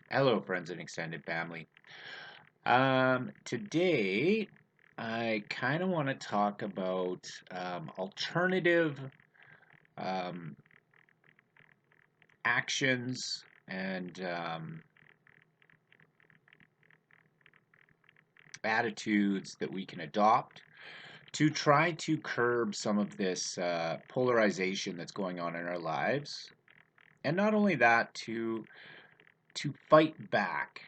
Hello, friends and extended family. Today, I kind of want to talk about alternative um, actions and attitudes that we can adopt to try to curb some of this polarization that's going on in our lives. And not only that, to fight back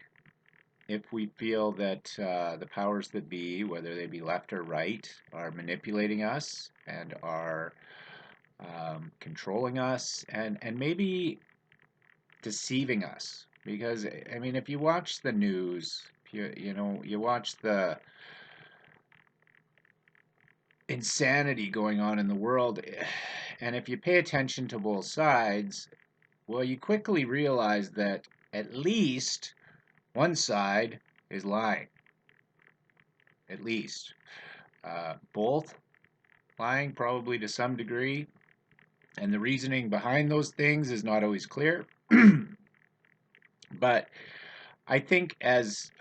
if we feel that the powers that be, whether they be left or right, are manipulating us and are controlling us and maybe deceiving us. Because I mean, if you watch the news, if you watch the insanity going on in the world, and if you pay attention to both sides, well, you quickly realize that at least one side is lying. At least. Both lying, probably to some degree, and the reasoning behind those things is not always clear. But I think as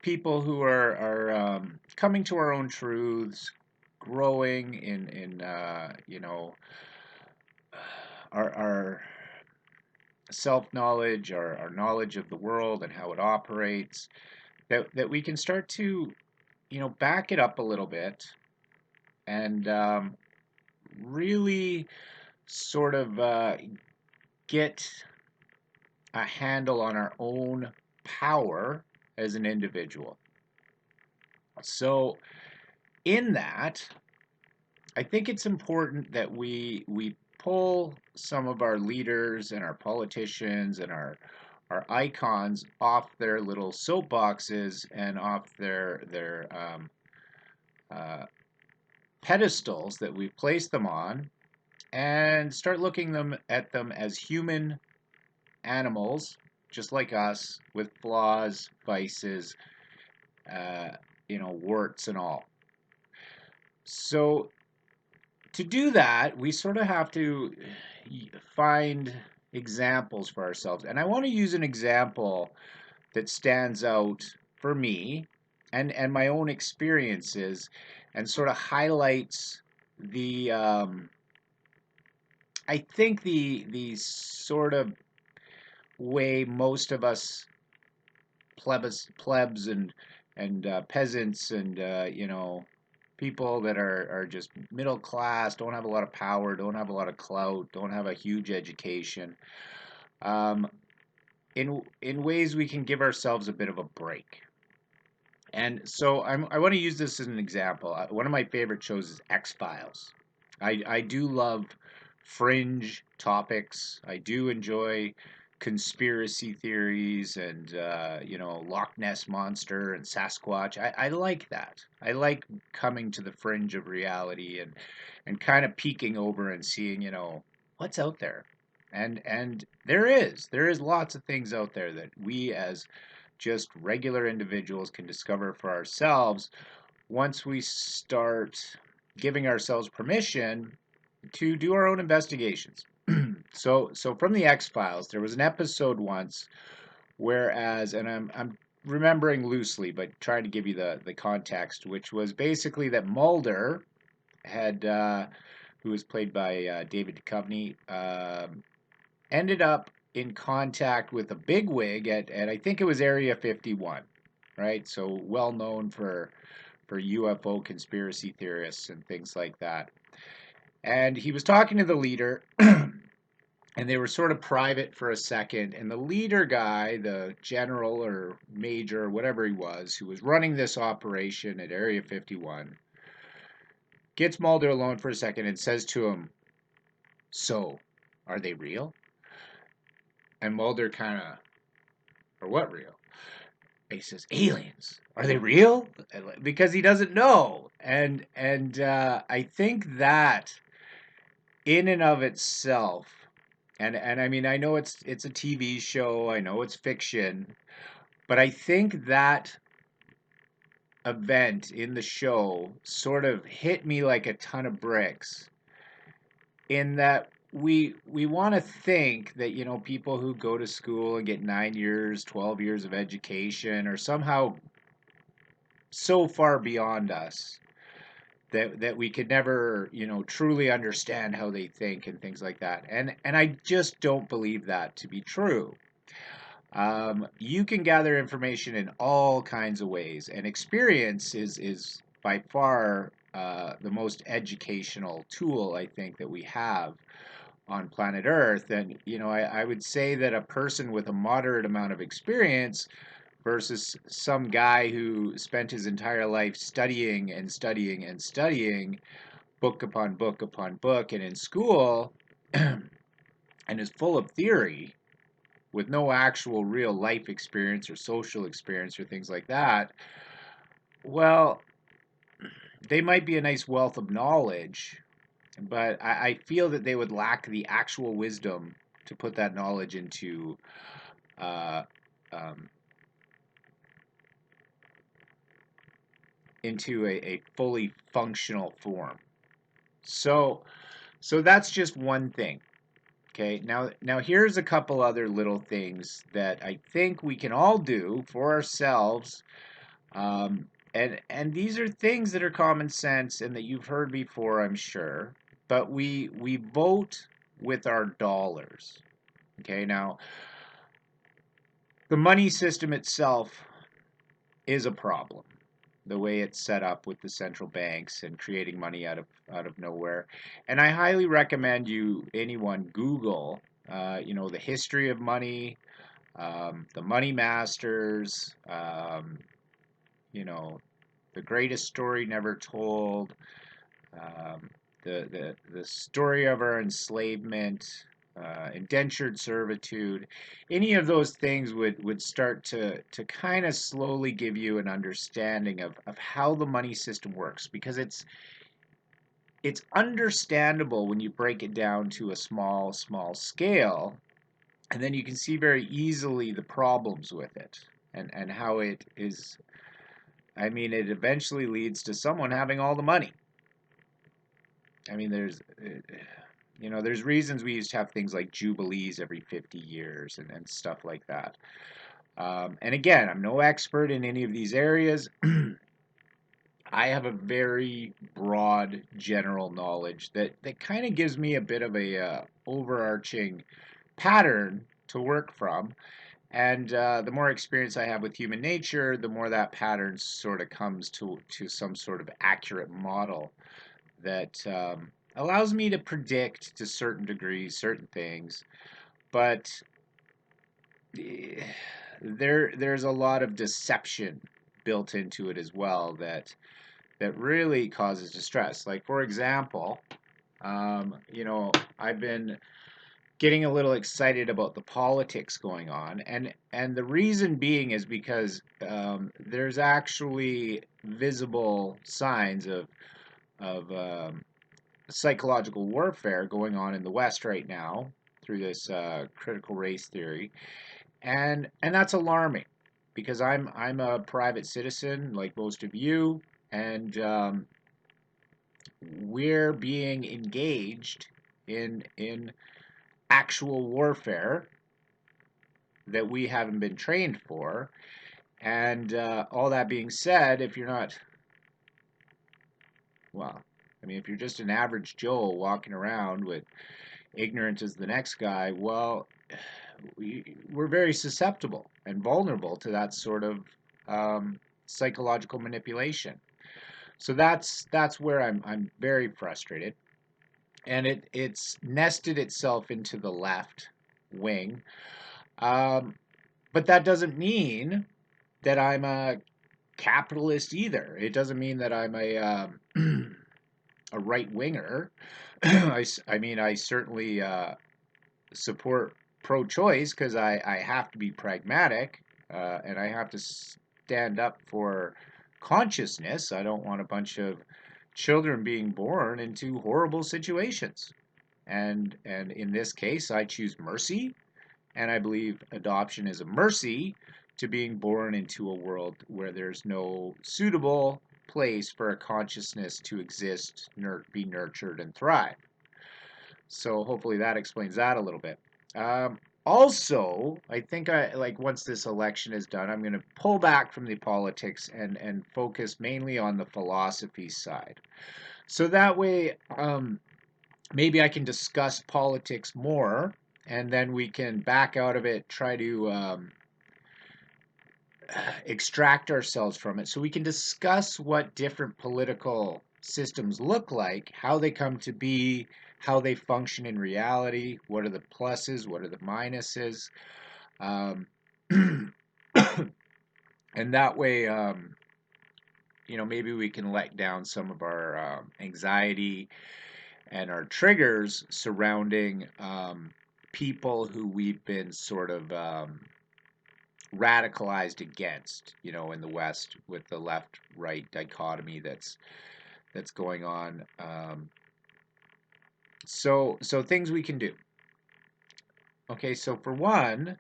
people who are coming to our own truths, growing in our self knowledge, our knowledge of the world and how it operates, that we can start to back it up a little bit and really sort of get a handle on our own power as an individual. So, in that, I think it's important that we pull some of our leaders and our politicians and our icons off their little soapboxes and off their uh, pedestals that we've placed them on, and start looking at them as human animals, just like us, with flaws, vices, uh, warts and all. So to do that, we sort of have to find examples for ourselves. And I want to use an example that stands out for me and my own experiences and sort of highlights the I think the sort of way most of us plebs and peasants and people that are just middle class, don't have a lot of power, don't have a lot of clout, don't have a huge education. Um, in ways we can give ourselves a bit of a break. And so I want to use this as an example. One of my favorite shows is X Files. I do love fringe topics. I do enjoy conspiracy theories and Loch Ness monster and Sasquatch. I like that. I like coming to the fringe of reality and kind of peeking over and seeing what's out there. And there is lots of things out there that we as just regular individuals can discover for ourselves once we start giving ourselves permission to do our own investigations. So from the X Files, there was an episode once, whereas, and I'm remembering loosely, but trying to give you the context, which was basically that Mulder had, who was played by David Duchovny, ended up in contact with a bigwig at I think it was Area 51, right? So well known for UFO conspiracy theorists and things like that. And he was talking to the leader, and they were sort of private for a second. And the leader guy, the general or major, or whatever he was, who was running this operation at Area 51, gets Mulder alone for a second and says to him, "So, are they real?" And Mulder kind of, "Or what real?" He says, "Aliens, are they real?" Because he doesn't know. And I think that in and of itself, and I mean, I know it's a TV show, I know it's fiction, but I think that event in the show sort of hit me like a ton of bricks in that we want to think that, people who go to school and get 9 years, 12 years of education are somehow so far beyond us that we could never, truly understand how they think and things like that. And I just don't believe that to be true. You can gather information in all kinds of ways, and experience is by far the most educational tool I think that we have on planet Earth. And I would say that a person with a moderate amount of experience versus some guy who spent his entire life studying and studying and studying, book upon book upon book, and in school, and is full of theory with no actual real life experience or social experience or things like that, well, they might be a nice wealth of knowledge, but I feel that they would lack the actual wisdom to put that knowledge uh, um, into a fully functional form. So so that's just one thing. Okay, now here's a couple other little things that I think we can all do for ourselves. And these are things that are common sense and that you've heard before, I'm sure. But we vote with our dollars. Okay, now the money system itself is a problem. The way it's set up with the central banks and creating money out of nowhere. And I highly recommend anyone Google, the history of money, the money masters, you know, the greatest story never told, um, the story of our enslavement, indentured servitude. Any of those things would start to kind of slowly give you an understanding of how the money system works, because it's understandable when you break it down to a small scale, and then you can see very easily the problems with it, and how it is. I mean, it eventually leads to someone having all the money. I mean, there's reasons we used to have things like jubilees every 50 years and stuff like that. And again, I'm no expert in any of these areas. I have a very broad general knowledge that kind of gives me a bit of a overarching pattern to work from. And the more experience I have with human nature, the more that pattern sort of comes to some sort of accurate model that allows me to predict to certain degrees certain things. But eh, there's a lot of deception built into it as well that really causes distress. Like, for example, I've been getting a little excited about the politics going on, and the reason being is because there's actually visible signs of psychological warfare going on in the West right now through this critical race theory, and that's alarming because I'm a private citizen like most of you, and we're being engaged in actual warfare that we haven't been trained for. And all that being said, if you're not, well, I mean, if you're just an average Joe walking around with ignorant as the next guy, well, we're very susceptible and vulnerable to that sort of psychological manipulation. So that's where I'm very frustrated, and it's nested itself into the left wing. Um, but that doesn't mean that I'm a capitalist either. It doesn't mean that I'm a right winger. I mean, I certainly support pro-choice because I have to be pragmatic, and I have to stand up for consciousness. I don't want a bunch of children being born into horrible situations. And in this case, I choose mercy, and I believe adoption is a mercy to being born into a world where there's no suitable place for a consciousness to exist, be nurtured, and thrive. So hopefully that explains that a little bit. Also, I think once this election is done, I'm going to pull back from the politics and focus mainly on the philosophy side. So that way, maybe I can discuss politics more, and then we can back out of it, try to extract ourselves from it, so we can discuss what different political systems look like, how they come to be, how they function in reality, what are the pluses, what are the minuses, um, and that way, maybe we can let down some of our anxiety and our triggers surrounding people who we've been sort of radicalized against, in the West with the left-right dichotomy that's going on. So things we can do. Okay, so for one,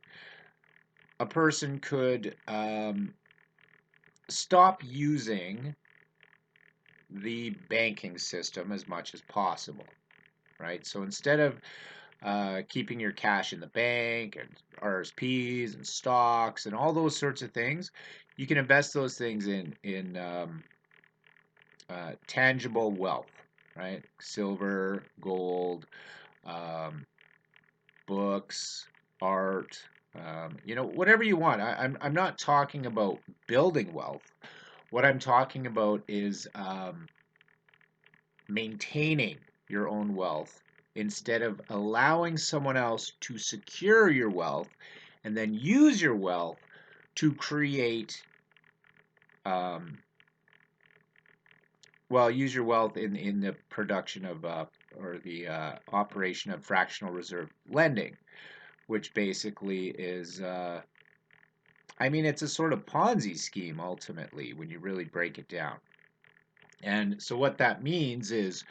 a person could stop using the banking system as much as possible, right? So instead of keeping your cash in the bank and RSPs and stocks and all those sorts of things, you can invest those things in tangible wealth, right? Silver, gold, um, books, art, whatever you want. I'm not talking about building wealth. What I'm talking about is maintaining your own wealth instead of allowing someone else to secure your wealth and then use your wealth to create, um, use your wealth in the production of or the operation of fractional reserve lending, which basically is, it's a sort of Ponzi scheme ultimately when you really break it down. And so what that means is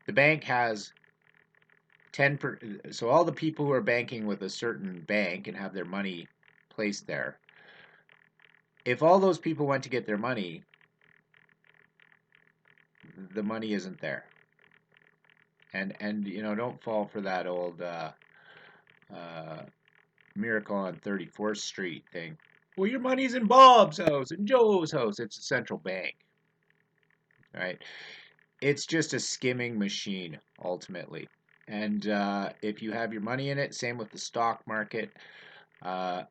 the bank has so all the people who are banking with a certain bank and have their money placed there, if all those people went to get their money, the money isn't there. And don't fall for that old uh, Miracle on 34th Street thing. Well, your money's in Bob's house and Joe's house. It's a central bank, right? It's just a skimming machine ultimately. And if you have your money in it, same with the stock market. Uh,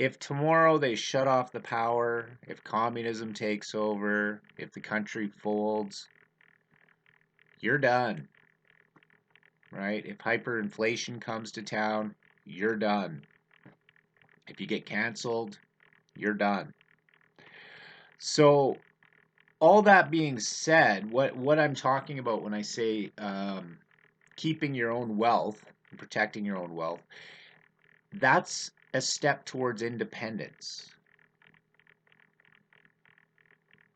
if tomorrow they shut off the power, if communism takes over, if the country folds, you're done, right? If hyperinflation comes to town, you're done. If you get canceled, you're done. So, all that being said, what I'm talking about when I say keeping your own wealth, protecting your own wealth, that's a step towards independence,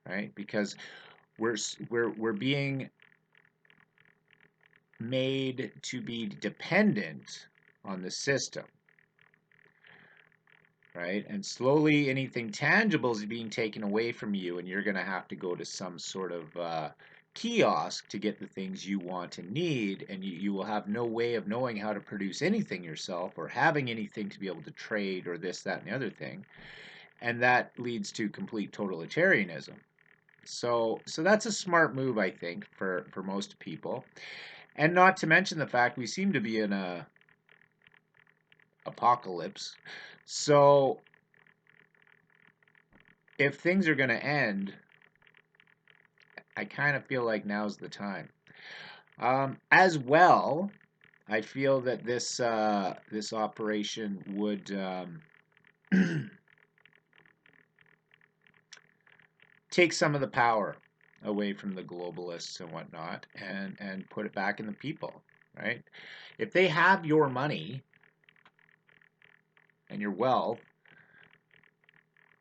right? Because we're being made to be dependent on the system, right? And slowly anything tangible is being taken away from you, and you're going to have to go to some sort of kiosk to get the things you want and need, and you will have no way of knowing how to produce anything yourself or having anything to be able to trade or this, that, and the other thing. And that leads to complete totalitarianism. So that's a smart move, I think, for most people. And not to mention the fact we seem to be in a apocalypse. So if things are going to end, I kind of feel like now's the time. As well, I feel that this operation would take some of the power away from the globalists and whatnot, and put it back in the people, right? If they have your money and your wealth,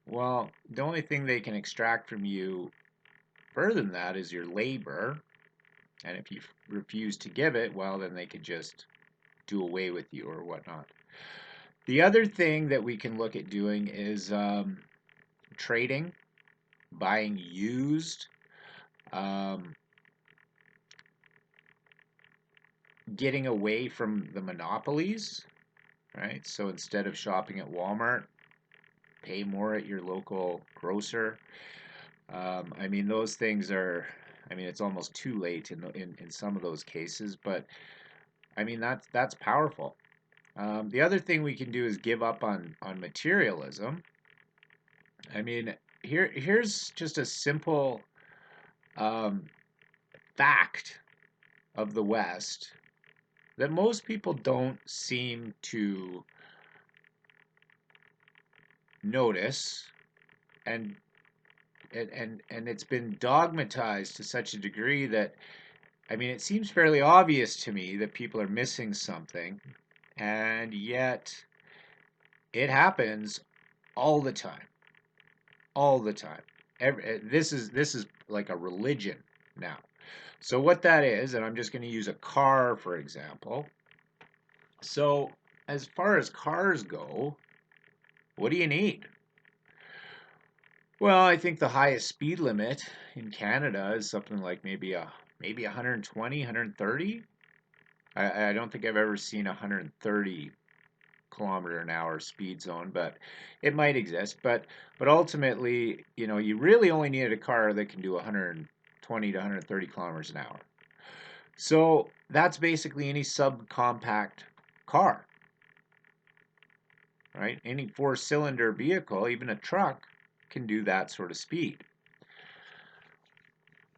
well, the only thing they can extract from you further than that is your labor. And if you refuse to give it, well, then they could just do away with you or whatnot. The other thing that we can look at doing is trading, buying used, um, getting away from the monopolies, right? So instead of shopping at Walmart, pay more at your local grocer. I mean, those things are, I mean, it's almost too late in some of those cases, but I mean, that's powerful. The other thing we can do is give up on materialism. I mean, here's just a simple um, fact of the West that most people don't seem to notice, and and it's been dogmatized to such a degree that, I mean, it seems fairly obvious to me that people are missing something, and yet it happens all the time, all the time. This is like a religion now. So what that is, and I'm just going to use a car for example. So as far as cars go, what do you need? Well, I think the highest speed limit in Canada is something like maybe 120, 130. I don't think I've ever seen a 130 kilometer an hour speed zone, but it might exist. But ultimately, you know, you really only need a car that can do 120 to 130 kilometers an hour. So that's basically any subcompact car, right? Any four-cylinder vehicle, even a truck, can do that sort of speed.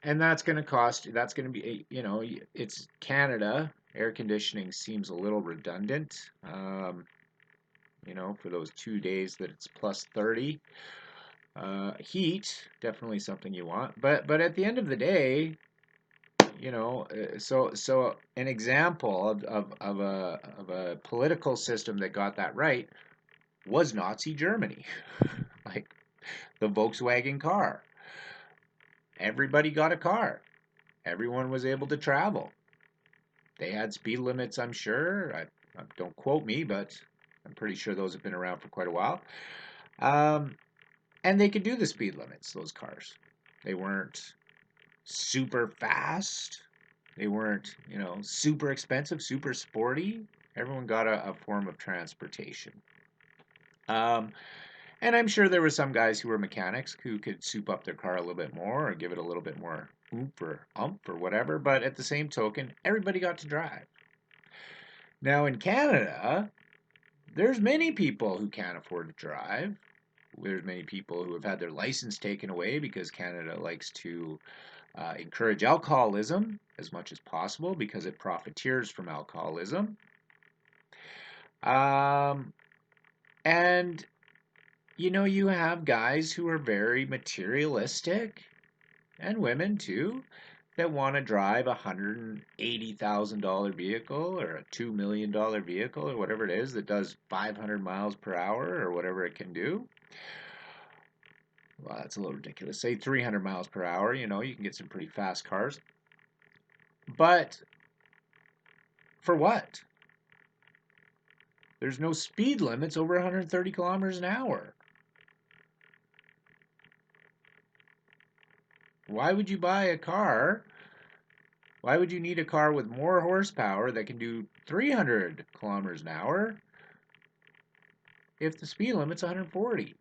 And that's going to cost, that's going to be, you know, it's Canada. Air conditioning seems a little redundant, you know, for those 2 days that it's plus 30. Heat, definitely something you want. But at the end of the day, you know, so an example of a political system that got that right was Nazi Germany. Like the Volkswagen car. Everybody got a car. Everyone was able to travel. They had speed limits, I'm sure. Don't quote me, but I'm pretty sure those have been around for quite a while. Um, and they could do the speed limits, those cars. They weren't super fast. They weren't, you know, super expensive, super sporty. Everyone got a form of transportation. Um, and I'm sure there were some guys who were mechanics who could soup up their car a little bit more or give it a little bit more oomph or umph or whatever. But at the same token, everybody got to drive. Now in Canada, there's many people who can't afford to drive. There's many people who have had their license taken away because Canada likes to encourage alcoholism as much as possible because it profiteers from alcoholism. Um, and you know, you have guys who are very materialistic, and women too, that want to drive a $180,000 vehicle or a $2 million vehicle or whatever it is that does 500 miles per hour or whatever it can do. Well, that's a little ridiculous. Say 300 miles per hour, you know, you can get some pretty fast cars. But for what? There's no speed limits over 130 kilometers an hour. Why would you buy a car? Why would you need a car with more horsepower that can do 300 kilometers an hour if the speed limit's 140?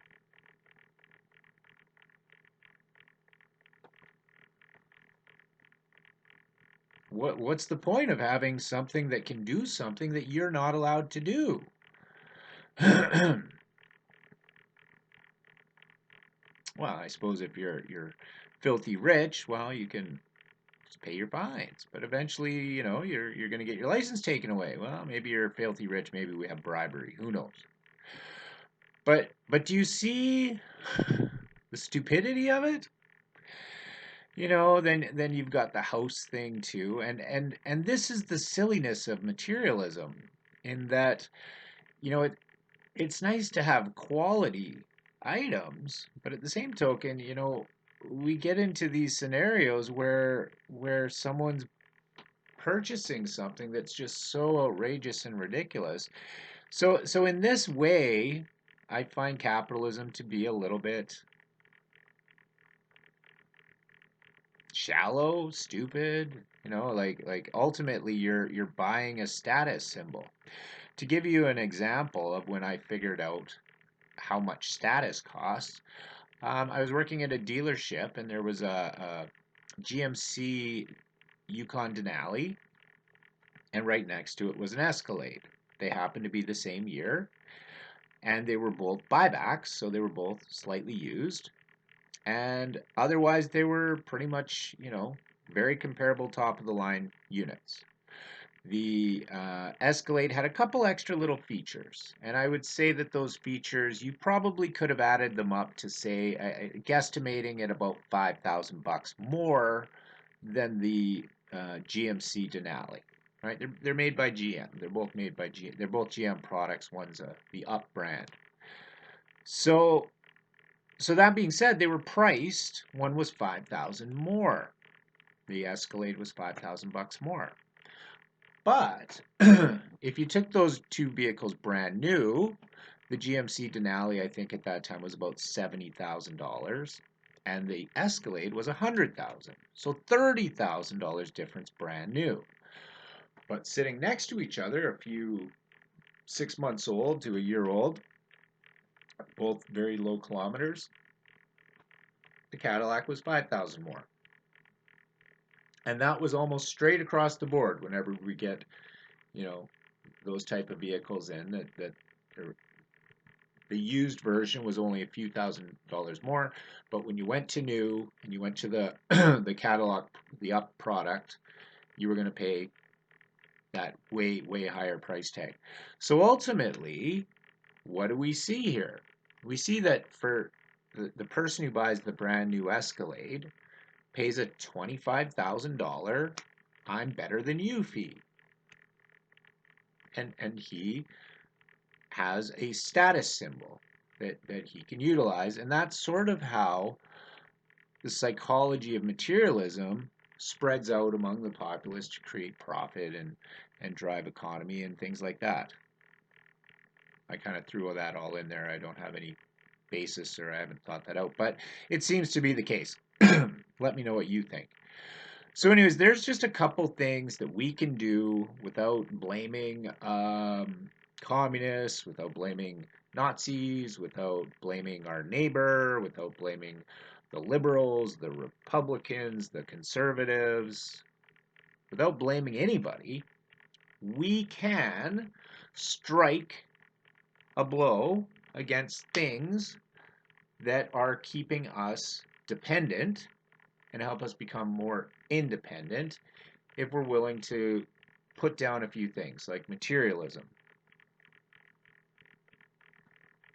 What's the point of having something that can do something that you're not allowed to do? Well, I suppose if you're filthy rich, well, you can just pay your fines. But eventually, you know, you're going to get your license taken away. Well, maybe you're filthy rich. Maybe we have bribery. Who knows? But do you see the stupidity of it? You know, then you've got the house thing too, and this is the silliness of materialism, in that, you know, it's nice to have quality items, but at the same token, you know, we get into these scenarios where someone's purchasing something that's just so outrageous and ridiculous. So in this way, I find capitalism to be a little bit shallow, stupid. Like ultimately you're buying a status symbol. To give you an example of when I figured out how much status costs, I was working at a dealership and there was a GMC Yukon Denali, and right next to it was an Escalade. They happened to be the same year, and they were both buybacks, so they were both slightly used. And otherwise, they were pretty much, very comparable top of the line units. The Escalade had a couple extra little features, and I would say that those features you probably could have added them up to say, guesstimating at about $5,000 more than the GMC Denali. Right? They're made by GM. They're both made by GM. They're both GM products. One's the Up brand. So that being said, they were priced. One was 5,000 more. The Escalade was $5,000 more. But if you took those two vehicles brand new, the GMC Denali, I think at that time was about $70,000, and the Escalade was $100,000. So $30,000 difference brand new. But sitting next to each other, a few 6 months old to a year old, both very low kilometers, the Cadillac was 5,000 more. And that was almost straight across the board whenever we get, those type of vehicles in that the used version was only a few $1,000s more, but when you went to new and you went to the the Cadillac, the Up product, you were going to pay that way higher price tag. So ultimately, what do we see here? We see that for the person who buys the brand new Escalade pays a $25,000 I'm better than you fee. And he has a status symbol that he can utilize. And that's sort of how the psychology of materialism spreads out among the populace to create profit and drive economy and things like that. I kind of threw that all in there. I don't have any basis or I haven't thought that out, but it seems to be the case. Let me know what you think. So anyways, there's just a couple things that we can do without blaming communists, without blaming Nazis, without blaming our neighbor, without blaming the liberals, the Republicans, the conservatives, without blaming anybody. We can strike a blow against things that are keeping us dependent and help us become more independent if we're willing to put down a few things like materialism.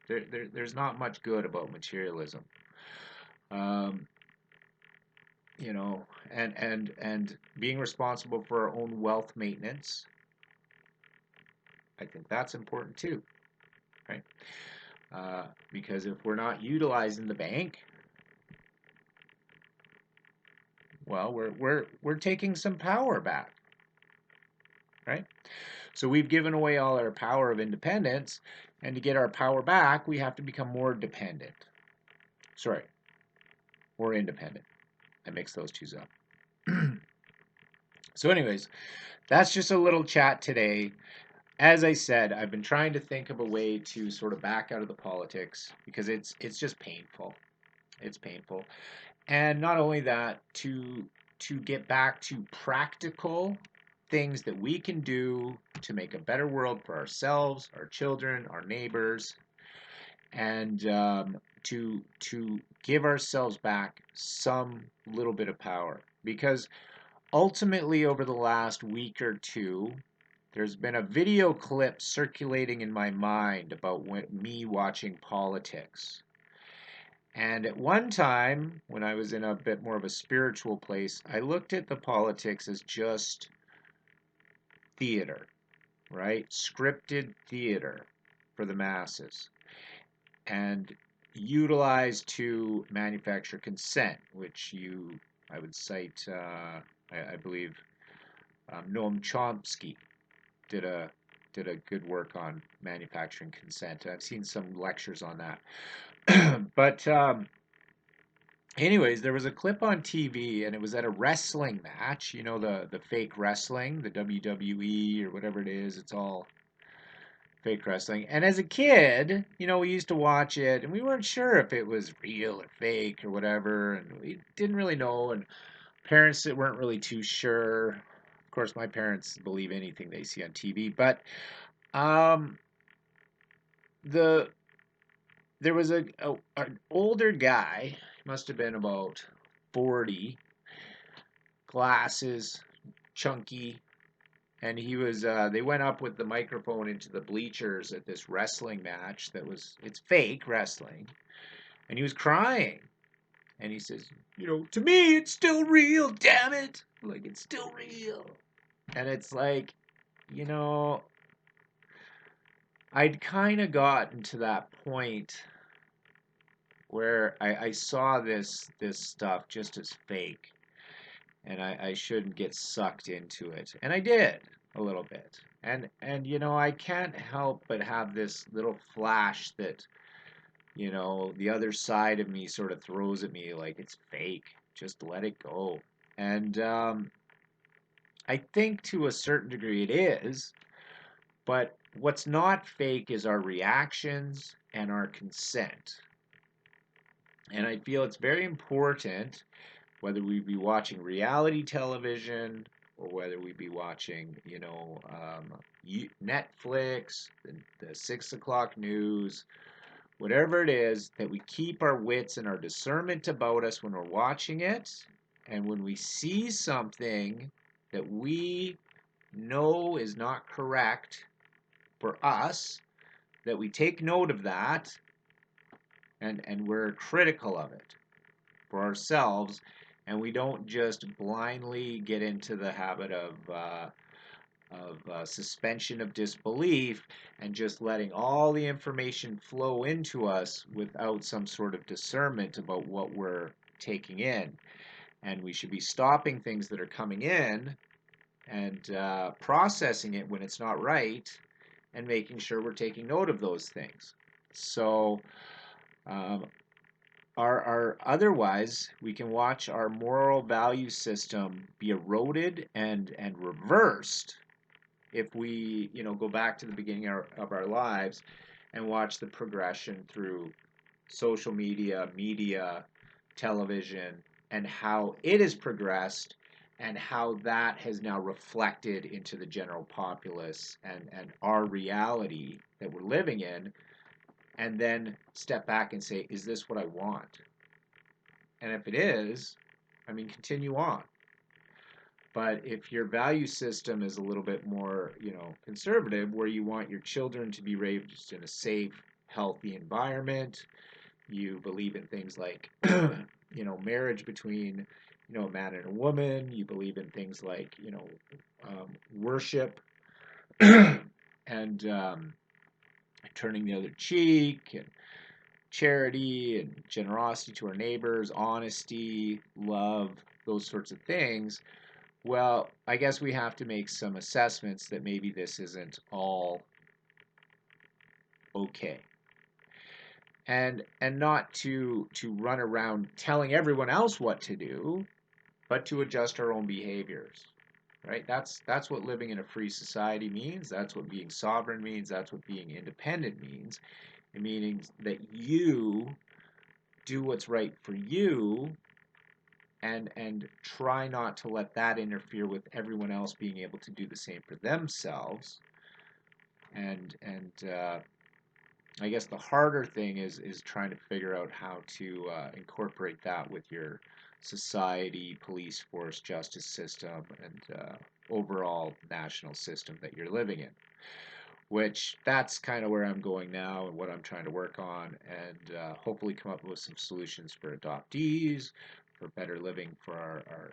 There's not much good about materialism. And being responsible for our own wealth maintenance, I think that's important too, right? Because if we're not utilizing the bank, well, we're taking some power back, right? So we've given away all our power of independence, and to get our power back, we have to become more dependent. Sorry, more independent. I mix those two up. So anyways, that's just a little chat today. As I said, I've been trying to think of a way to sort of back out of the politics because it's just painful. It's painful. And not only that, to get back to practical things that we can do to make a better world for ourselves, our children, our neighbors, and to give ourselves back some little bit of power. Because ultimately, over the last week or two, there's been a video clip circulating in my mind about me watching politics. And at one time, when I was in a bit more of a spiritual place, I looked at the politics as just theater, right? Scripted theater for the masses. And utilized to manufacture consent, which I would cite, I believe, Noam Chomsky did a good work on manufacturing consent. I've seen some lectures on that. But Anyways, there was a clip on TV, and it was at a wrestling match. You know, the fake wrestling, the WWE or whatever it is. It's all fake wrestling. And as a kid, we used to watch it, and we weren't sure if it was real or fake or whatever, and we didn't really know. And parents that weren't really too sure. Of course, my parents believe anything they see on TV, but um, the there was an older guy, must have been about 40, glasses, chunky, and he was they went up with the microphone into the bleachers at this wrestling match it's fake wrestling, and he was crying, and he says, to me it's still real, damn it, like it's still real. And it's like, you know I'd kind of gotten to that point where I saw this stuff just as fake, and I shouldn't get sucked into it. And I did a little bit. And I can't help but have this little flash that, the other side of me sort of throws at me like it's fake. Just let it go. And I think to a certain degree it is, but what's not fake is our reactions and our consent. And I feel it's very important, whether we be watching reality television or whether we be watching, Netflix, the 6 o'clock news, whatever it is, that we keep our wits and our discernment about us when we're watching it. And when we see something that we know is not correct for us, that we take note of that, and we're critical of it for ourselves, and we don't just blindly get into the habit of suspension of disbelief and just letting all the information flow into us without some sort of discernment about what we're taking in. And we should be stopping things that are coming in and processing it when it's not right, and making sure we're taking note of those things. So, um, our otherwise we can watch our moral value system be eroded and reversed if we go back to the beginning of our lives and watch the progression through social media, television, and how it has progressed, and how that has now reflected into the general populace and our reality that we're living in, and then step back and say, is this what I want? And if it is, I mean, continue on. But if your value system is a little bit more, conservative, where you want your children to be raised in a safe, healthy environment, you believe in things like, marriage between, a man and a woman, you believe in things like, worship and turning the other cheek, and charity and generosity to our neighbors, honesty, love, those sorts of things. Well, I guess we have to make some assessments that maybe this isn't all okay. And not to run around telling everyone else what to do, but to adjust our own behaviors. Right? That's what living in a free society means. That's what being sovereign means. That's what being independent means. It means that you do what's right for you, and try not to let that interfere with everyone else being able to do the same for themselves. And I guess the harder thing is trying to figure out how to incorporate that with your society, police force, justice system, and overall national system that you're living in. Which that's kind of where I'm going now and what I'm trying to work on, and hopefully come up with some solutions for adoptees, for better living for our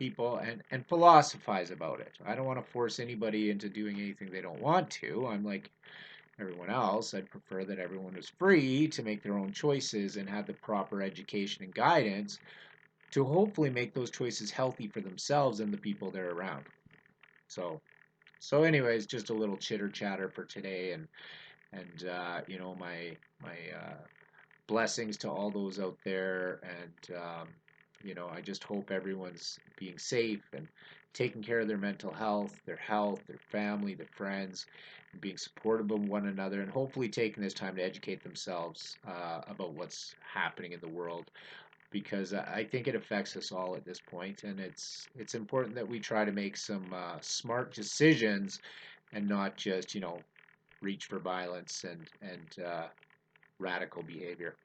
people, and philosophize about it. I don't want to force anybody into doing anything they don't want to. I'm like everyone else. I'd prefer that everyone was free to make their own choices and have the proper education and guidance to hopefully make those choices healthy for themselves and the people they're around. So anyways, just a little chitter chatter for today, and my blessings to all those out there, and I just hope everyone's being safe and taking care of their mental health, their family, their friends, and being supportive of one another, and hopefully taking this time to educate themselves about what's happening in the world, because I think it affects us all at this point, and it's important that we try to make some smart decisions and not just reach for violence and radical behavior.